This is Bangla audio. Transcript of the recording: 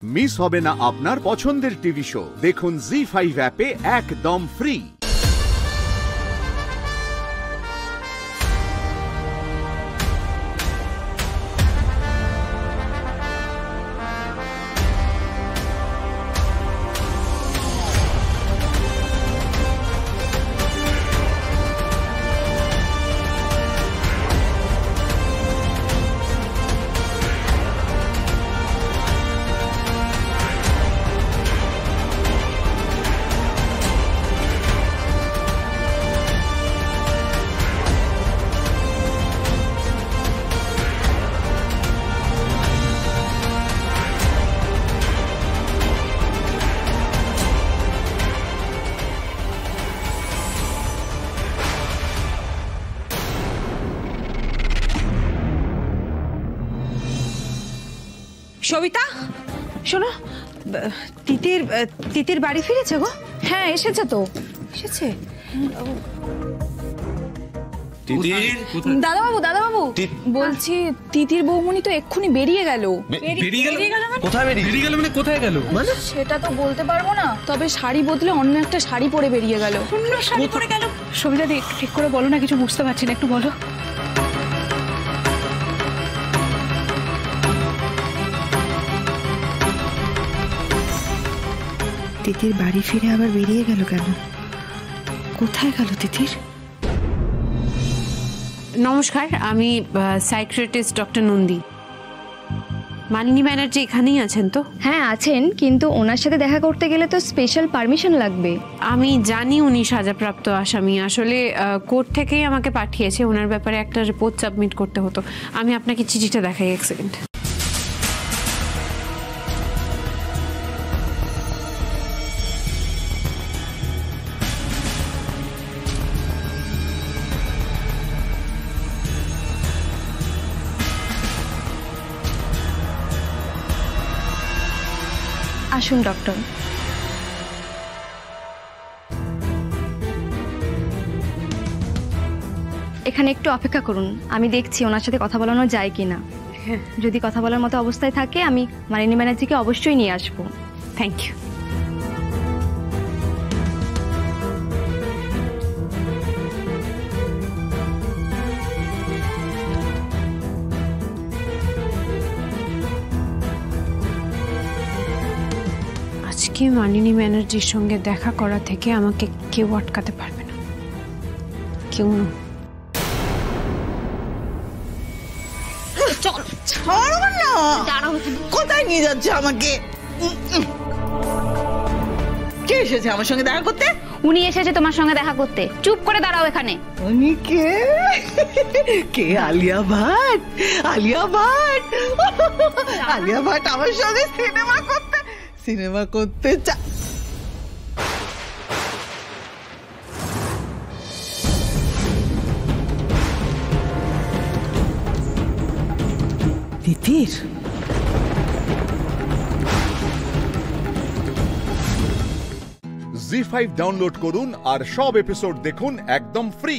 মিস হবে না আপনার পছন্দের টিভি শো। দেখুন জি5 অ্যাপে একদম ফ্রি। সবিতা, শোনো, তিতির বাড়ি ফিরেছে গো? হ্যাঁ, এসেছে তো। এসেছে দাদাবাবু, বলছি তিতির বৌমনি তো এক্ষুনি বেরিয়ে গেল। কোথায় গেল? মানে সেটা তো বলতে পারবো না, তবে শাড়ি বদলে অন্য একটা শাড়ি পরে বেরিয়ে গেল। অন্য শাড়ি পরে গেল? সবিতা দি, একটু ঠিক করে বলো না, কিছু বুঝতে পারছি না, একটু বলো। তিতির বাড়ি ফিরে আবার বেরিয়ে গেল কেন? কোথায় গেল তিতির? নমস্কার, আমি সাইকিয়াট্রিস্ট ডক্টর নন্দী। মালিনী ব্যানার্জি এখানেই আছেন তো? হ্যাঁ আছেন, কিন্তু ওনার সাথে দেখা করতে গেলে তো স্পেশাল পারমিশন লাগবে। আমি জানি উনি সাজাপ্রাপ্ত আসামি। আসলে কোর্ট থেকেই আমাকে পাঠিয়েছে, ওনার ব্যাপারে একটা রিপোর্ট সাবমিট করতে হতো। আমি আপনাকে চিঠিটা দেখাই, এক সেকেন্ড। আসুন ডক্টর। এখানে একটু অপেক্ষা করুন, আমি দেখছি ওনার সাথে কথা বলানো যায় কিনা। যদি কথা বলার মতো অবস্থায় থাকে আমি মালিনী ব্যানার্জিকে অবশ্যই নিয়ে আসবো। Thank you. আজকে মালিনী ব্যানার্জির সঙ্গে দেখা করা থেকে আমাকে কেউ আটকাতে পারবে না, কেউ না। কোথায় নিয়ে যাচ্ছে আমাকে? কে এসেছে আমার সঙ্গে দেখা করতে? উনি এসেছে তোমার সঙ্গে দেখা করতে। চুপ করে দাঁড়াও এখানে। উনি কে? কে? আলিয়া ভাট? আলিয়া ভাট আমার সঙ্গে সিনেমা করতে তিতির জি5 ডাউনলোড করুন আর সব এপিসোড দেখুন একদম ফ্রি।